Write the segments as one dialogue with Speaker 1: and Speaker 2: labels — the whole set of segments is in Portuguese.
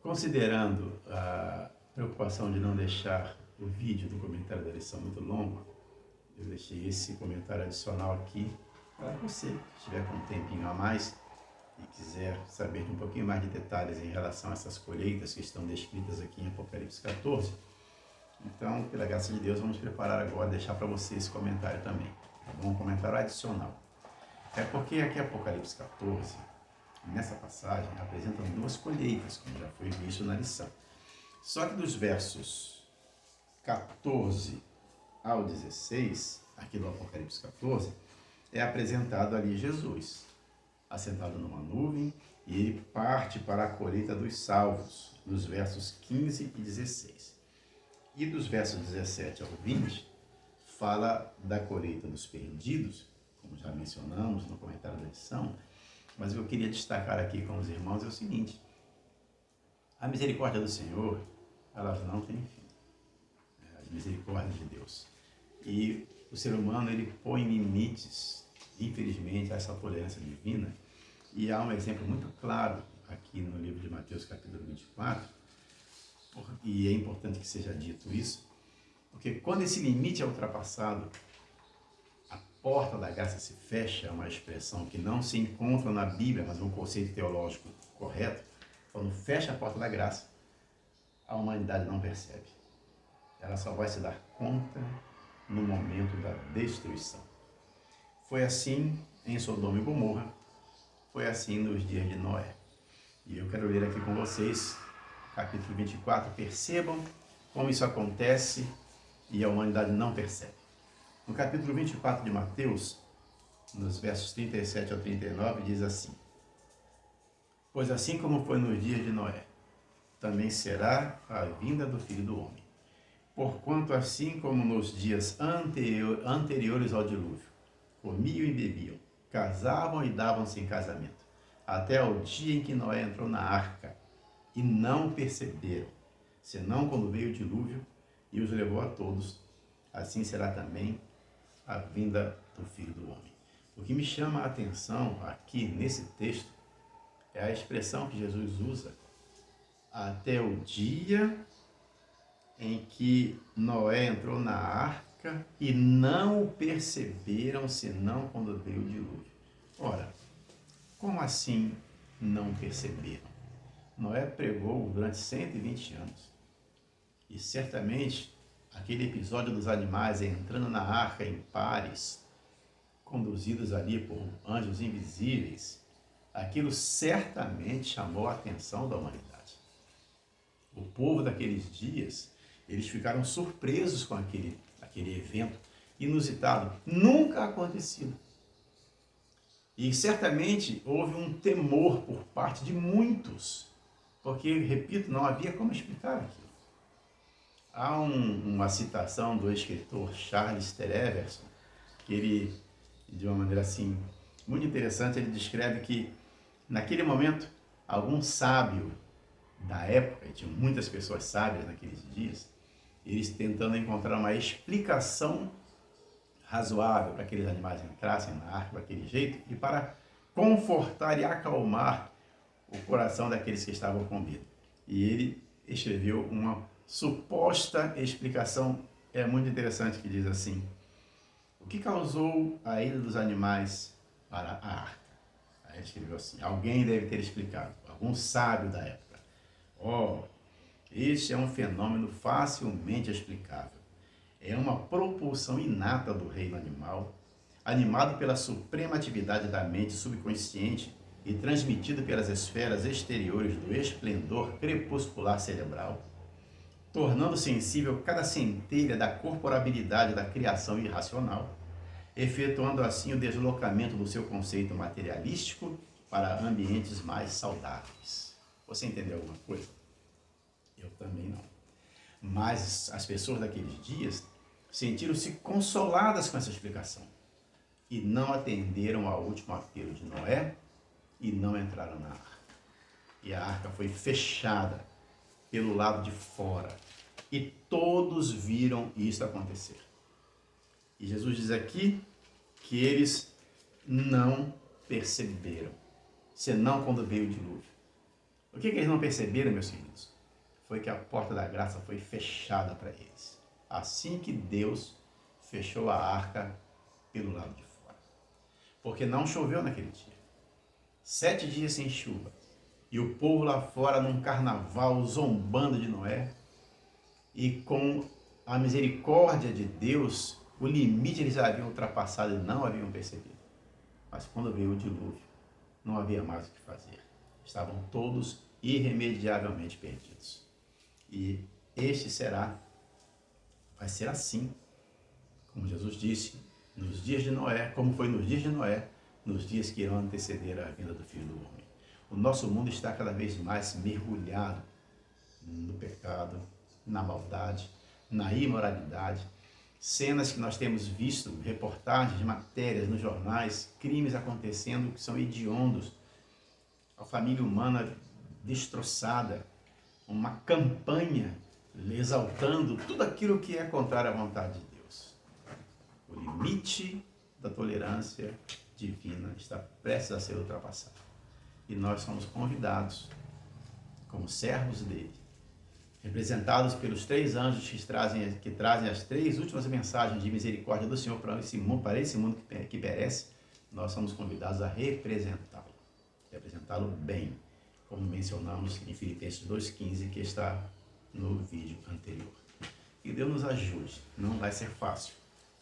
Speaker 1: Considerando a preocupação de não deixar o vídeo do comentário da lição muito longo, eu deixei esse comentário adicional aqui para você, que estiver com um tempinho a mais e quiser saber de um pouquinho mais de detalhes em relação a essas colheitas que estão descritas aqui em Apocalipse 14. Então, pela graça de Deus, vamos preparar agora, deixar para você esse comentário também, tá bom? Um comentário adicional. É porque aqui Apocalipse 14, nessa passagem, apresentam duas colheitas, como já foi visto na lição. Só que dos versos 14 ao 16, aqui do Apocalipse 14, é apresentado ali Jesus, assentado numa nuvem, e ele parte para a colheita dos salvos, dos versos 15 e 16. E dos versos 17 ao 20, fala da colheita dos perdidos, como já mencionamos no comentário da lição, mas o que eu queria destacar aqui com os irmãos é o seguinte: a misericórdia do Senhor, elas não têm fim. As misericórdias de Deus. E o ser humano, ele põe limites, infelizmente, a essa tolerância divina. E há um exemplo muito claro aqui no livro de Mateus, capítulo 24, e é importante que seja dito isso, porque quando esse limite é ultrapassado, a porta da graça se fecha, é uma expressão que não se encontra na Bíblia, mas é um conceito teológico correto. Quando fecha a porta da graça, a humanidade não percebe. Ela só vai se dar conta no momento da destruição. Foi assim em Sodoma e Gomorra, foi assim nos dias de Noé. E eu quero ler aqui com vocês, capítulo 24, percebam como isso acontece e a humanidade não percebe. No capítulo 24 de Mateus, nos versos 37 ao 39, diz assim: Pois assim como foi nos dias de Noé, também será a vinda do Filho do Homem. Porquanto assim como nos dias anteriores ao dilúvio, comiam e bebiam, casavam e davam-se em casamento, até ao dia em que Noé entrou na arca, e não perceberam, senão quando veio o dilúvio e os levou a todos, assim será também a vinda do Filho do Homem. O que me chama a atenção aqui nesse texto é a expressão que Jesus usa, até o dia em que Noé entrou na arca e não o perceberam, senão quando veio o dilúvio. Ora, como assim não perceberam? Noé pregou durante 120 anos. E certamente aquele episódio dos animais entrando na arca em pares, conduzidos ali por anjos invisíveis, aquilo certamente chamou a atenção da humanidade. O povo daqueles dias, eles ficaram surpresos com aquele evento inusitado, nunca acontecido. E certamente houve um temor por parte de muitos, porque, repito, não havia como explicar aquilo. Há uma citação do escritor Charles Everson, que ele, de uma maneira assim, muito interessante, ele descreve que, naquele momento, algum sábio da época, e tinha muitas pessoas sábias naqueles dias, eles tentando encontrar uma explicação razoável para que aqueles animais entrassem na arca daquele jeito e para confortar e acalmar o coração daqueles que estavam com medo. E ele escreveu uma suposta explicação, é muito interessante, que diz assim: o que causou a ida dos animais para a arca? Aí ele escreveu assim: alguém deve ter explicado, algum sábio da época. Este é um fenômeno facilmente explicável. É uma propulsão inata do reino animal, animado pela suprema atividade da mente subconsciente e transmitido pelas esferas exteriores do esplendor crepuscular cerebral, tornando sensível cada centelha da corporabilidade da criação irracional, efetuando assim o deslocamento do seu conceito materialístico para ambientes mais saudáveis. Você entendeu alguma coisa? Eu também não. Mas as pessoas daqueles dias sentiram-se consoladas com essa explicação e não atenderam ao último apelo de Noé e não entraram na arca. E a arca foi fechada pelo lado de fora e todos viram isso acontecer. E Jesus diz aqui que eles não perceberam, senão quando veio o dilúvio. O que eles não perceberam, meus filhos? Foi que a porta da graça foi fechada para eles. Assim que Deus fechou a arca pelo lado de fora. Porque não choveu naquele dia. 7 dias sem chuva. E o povo lá fora num carnaval zombando de Noé. E com a misericórdia de Deus, o limite eles haviam ultrapassado e não haviam percebido. Mas quando veio o dilúvio, não havia mais o que fazer. Estavam todos irremediavelmente perdidos. E vai ser assim, como Jesus disse, nos dias de Noé, como foi nos dias de Noé, nos dias que irão anteceder a vinda do Filho do Homem. O nosso mundo está cada vez mais mergulhado no pecado, na maldade, na imoralidade. Cenas que nós temos visto, reportagens, matérias nos jornais, crimes acontecendo que são hediondos, a família humana destroçada, uma campanha exaltando tudo aquilo que é contrário à vontade de Deus. O limite da tolerância divina está prestes a ser ultrapassado. E nós somos convidados, como servos dele, representados pelos 3 anjos que trazem as 3 últimas mensagens de misericórdia do Senhor para esse mundo que perece, nós somos convidados a representá-lo bem, como mencionamos em Filipenses 2,15, que está no vídeo anterior. Que Deus nos ajude, não vai ser fácil,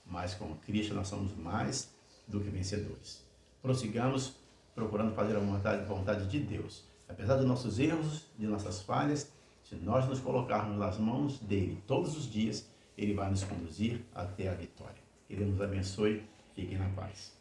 Speaker 1: mas com Cristo nós somos mais do que vencedores. Prossigamos procurando fazer a vontade de Deus. Apesar dos nossos erros, de nossas falhas, se nós nos colocarmos nas mãos dele todos os dias, ele vai nos conduzir até a vitória. Que Deus nos abençoe. Fiquem na paz.